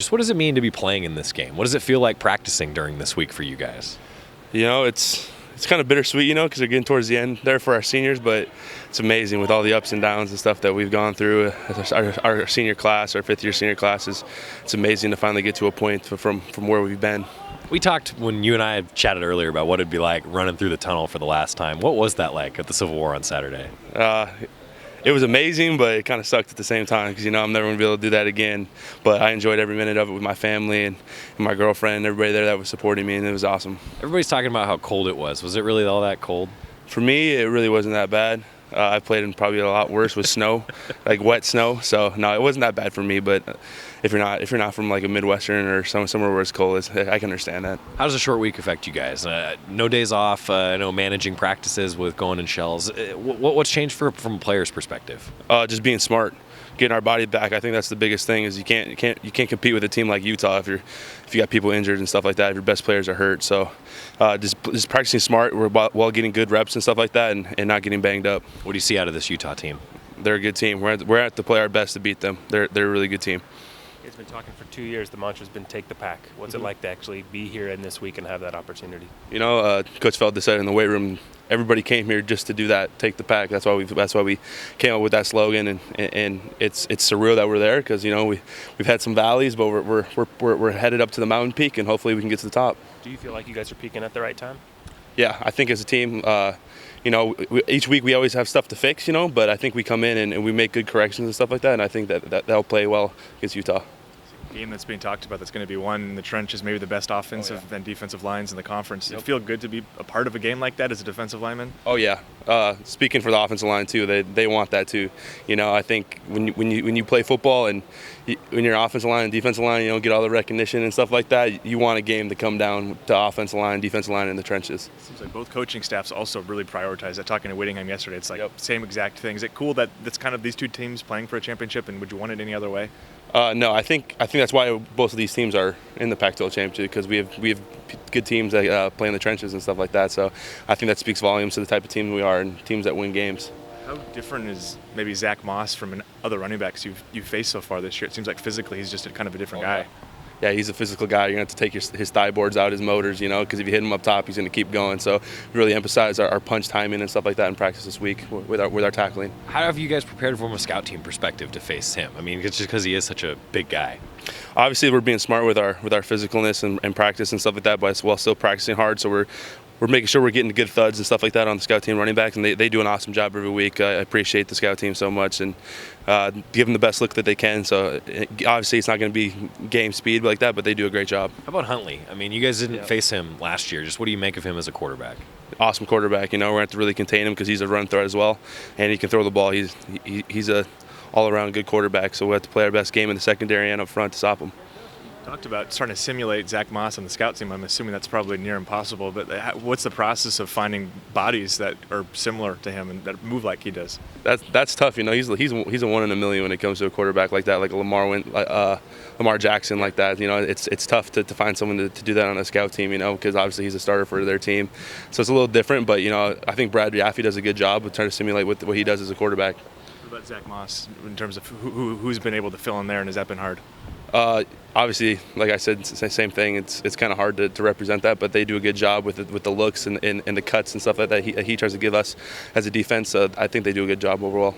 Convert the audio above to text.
Just what does it mean to be playing in this game? What does it feel like practicing during this week for you guys? It's kind of bittersweet, because they're getting towards the end there for our seniors, but it's amazing with all the ups and downs and stuff that we've gone through. Our senior class, our fifth-year senior classes, it's amazing to finally get to a point from where we've been. We talked when you and I chatted earlier about what it'd be like running through the tunnel for the last time. What was that like at the Civil War on Saturday? It was amazing, but it kind of sucked at the same time because, I'm never going to be able to do that again. But I enjoyed every minute of it with my family and my girlfriend and everybody there that was supporting me, and it was awesome. Everybody's talking about how cold it was. Was it really all that cold? For me, it really wasn't that bad. I played in probably a lot worse with snow, like wet snow. So no, it wasn't that bad for me. But if you're not from like a Midwestern or somewhere where it's cold, I can understand that. How does a short week affect you guys? No days off. Managing practices with going in shells. What's changed from a player's perspective? Just being smart, getting our body back. I think that's the biggest thing. Is you can't compete with a team like Utah if you got people injured and stuff like that. If your best players are hurt. So just practicing smart while getting good reps and stuff like that, and not getting banged up. What do you see out of this Utah team? They're a good team. We're at to play our best to beat them. They're a really good team. It's been talking for 2 years. The mantra's been take the pack. What's it like to actually be here in this week and have that opportunity? Coach Feld said in the weight room, everybody came here just to do that, take the pack. That's why we came up with that slogan, and it's surreal that we're there because we've had some valleys, but we're headed up to the mountain peak, and hopefully we can get to the top. Do you feel like you guys are peaking at the right time? Yeah, I think as a team, each week we always have stuff to fix, but I think we come in and we make good corrections and stuff like that, and I think that'll play well against Utah. Game that's being talked about that's going to be won in the trenches, maybe the best offensive and defensive lines in the conference. Does it feel good to be a part of a game like that as a defensive lineman? Oh yeah, speaking for the offensive line too, they want that too. I think when you play football and when you're offensive line and defensive line, you don't get all the recognition and stuff like that. You want a game to come down to offensive line, defensive line in the trenches. It seems like both coaching staffs also really prioritize that. Talking to Whittingham yesterday, it's like same exact thing. Is it cool that that's kind of these two teams playing for a championship, and would you want it any other way? No, I think that's why both of these teams are in the Pac-12 championship, because we have good teams that play in the trenches and stuff like that. So I think that speaks volumes to the type of team we are and teams that win games. How different is maybe Zach Moss from other running backs you've faced so far this year? It seems like physically he's just a kind of a different guy. Yeah, he's a physical guy. You're going to have to take his thigh boards out, his motors, because if you hit him up top, he's going to keep going. So we really emphasize our punch timing and stuff like that in practice this week with our tackling. How have you guys prepared from a scout team perspective to face him? I mean, it's just because he is such a big guy. Obviously, we're being smart with our physicalness and practice and stuff like that, but while still practicing hard. So we're making sure we're getting good thuds and stuff like that on the scout team running backs, and they do an awesome job every week. I appreciate the scout team so much and give them the best look that they can. So obviously it's not going to be game speed like that, but they do a great job. How about Huntley? I mean, you guys didn't face him last year. Just what do you make of him as a quarterback? Awesome quarterback. We're going to have to really contain him because he's a run threat as well, and he can throw the ball. He's a all-around good quarterback, so we have to play our best game in the secondary and up front to stop him. Talked about starting to simulate Zach Moss on the scout team. I'm assuming that's probably near impossible, but what's the process of finding bodies that are similar to him and that move like he does? That's tough. He's a one in a million when it comes to a quarterback like that, like a Lamar Jackson like that. It's tough to find someone to do that on a scout team, because obviously he's a starter for their team. So it's a little different, but I think Brad Yaffe does a good job of trying to simulate what he does as a quarterback. What about Zach Moss in terms of who's been able to fill in there, and has that been hard? Obviously, like I said, it's the same thing. It's kind of hard to represent that, but they do a good job with the looks and the cuts and stuff like that he tries to give us as a defense. I think they do a good job overall.